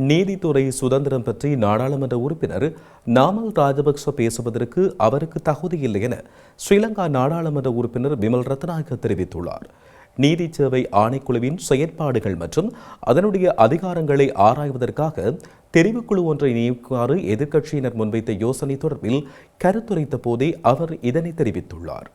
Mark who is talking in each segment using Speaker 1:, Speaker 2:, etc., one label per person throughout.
Speaker 1: நீதித்துறை சுதந்திரம் பற்றி நாடாளுமன்ற உறுப்பினர் நாமல் ராஜபக்ச பேசுவதற்கு அவருக்கு தகுதியில்லை என ஸ்ரீலங்கா நாடாளுமன்ற உறுப்பினர் விமல் ரத்நாயக்க தெரிவித்துள்ளார். நீதி சேவை ஆணைக்குழுவின் செயற்பாடுகள் மற்றும் அதனுடைய அதிகாரங்களை ஆராய்வதற்காக தெரிவுக்குழு ஒன்றை நியமிக்குமாறு எதிர்க்கட்சியினர் முன்வைத்த யோசனை தொடர்பில் கருத்துரைத்த போதே அவர் இதனை தெரிவித்துள்ளார்.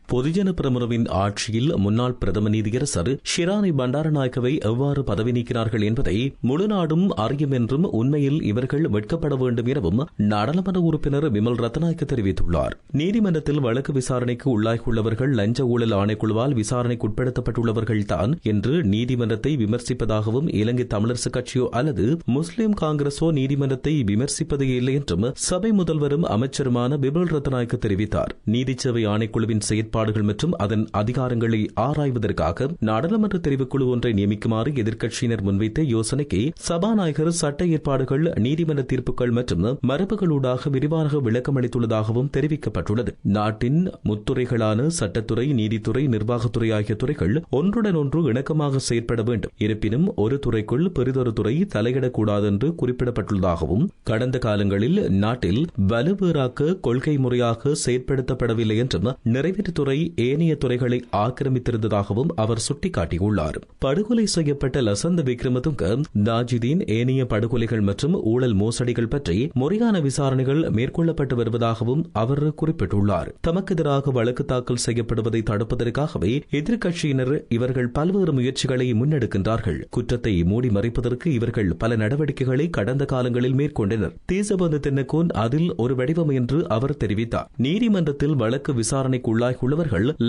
Speaker 1: பொதுஜன பிரமுனவின் ஆட்சியில் முன்னாள் பிரதம நீதியரசர் ஷிராணி பண்டாரநாயக்கவை எவ்வாறு பதவி நீக்கினார்கள் என்பதை முழு நாடும் அறியும் என்றும் உண்மையில் இவர்கள் வெட்கப்பட வேண்டும் எனவும் நாடாளுமன்ற உறுப்பினர் விமல் ரத்நாயக்க தெரிவித்துள்ளார். நீதிமன்றத்தில் வழக்கு விசாரணைக்கு உள்ளாகியுள்ளவர்கள் லஞ்ச ஊழல் ஆணைக்குழுவால் விசாரணைக்கு உட்படுத்தப்பட்டுள்ளவர்கள்தான் என்று நீதிமன்றத்தை விமர்சிப்பதாகவும் இலங்கை தமிழரசுக் கட்சியோ அல்லது முஸ்லிம் காங்கிரஸோ நீதிமன்றத்தை விமர்சிப்பதே இல்லை என்றும் சபை முதல்வரும் அமைச்சருமான விமல் ரத்நாயக்க தெரிவித்தார். நீதிச்சேவை ஆணைக்குழுவின் செயற்பாடு மற்றும் அதன் அதிகாரங்களை ஆராய்வதற்காக நாடாளுமன்ற தெரிவுக்குழு ஒன்றை நியமிக்குமாறு எதிர்க்கட்சியினர் முன்வைத்த யோசனைக்கு சபாநாயகர் சட்ட ஏற்பாடுகள், நீதிமன்ற தீர்ப்புகள் மற்றும் மரபுகளூடாக விரிவாக விளக்கம் அளித்துள்ளதாகவும் தெரிவிக்கப்பட்டுள்ளது. நாட்டின் முத்துறைகளான சட்டத்துறை, நீதித்துறை, நிர்வாகத்துறை ஆகிய துறைகள் ஒன்றுடன் ஒன்று இணக்கமாக செயற்பட வேண்டும். இருப்பினும் ஒரு துறைக்குள் பெரிதொரு துறை தலையிடக்கூடாது என்று குறிப்பிடப்பட்டுள்ளதாகவும் கடந்த காலங்களில் நாட்டில் வலுவேறாக்க கொள்கை முறையாக செயற்படுத்தப்படவில்லை என்றும் நிறைவேற்றுத்துறை ஏனைய துறைகளை ஆக்கிரமித்திருந்ததாகவும் அவர் சுட்டிக்காட்டியுள்ளார். படுகொலை செய்யப்பட்ட லசந்த விக்ரமதுங்க, தாஜுதீன் ஏனைய படுகொலைகள் மற்றும் ஊழல் மோசடிகள் பற்றி முறையான விசாரணைகள் மேற்கொள்ளப்பட்டு வருவதாகவும் அவர் குறிப்பிட்டுள்ளார். தமக்கு எதிராக வழக்கு தாக்கல் செய்யப்படுவதை தடுப்பதற்காகவே எதிர்க்கட்சியினர் இவர்கள் பல்வேறு முயற்சிகளை முன்னெடுக்கின்றார்கள். குற்றத்தை மூடி மறைப்பதற்கு இவர்கள் பல நடவடிக்கைகளை கடந்த காலங்களில் மேற்கொண்டனர். தேசபந்து தென்னக்கோன் அதில் ஒரு வடிவம் என்று அவர் தெரிவித்தார். நீதிமன்றத்தில் வழக்கு விசாரணைக்குள்ளாகியுள்ளவர்கள்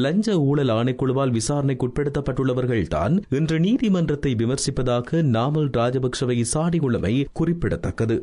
Speaker 1: லஞ்ச ஊழல் ஆணைக்குழுவால் விசாரணைக்கு உட்படுத்தப்பட்டுள்ளவர்கள்தான் இன்று நீதிமன்றத்தை விமர்சிப்பதாக நாமல் ராஜபக்சவை சாடியுள்ளமை குறிப்பிடத்தக்கது.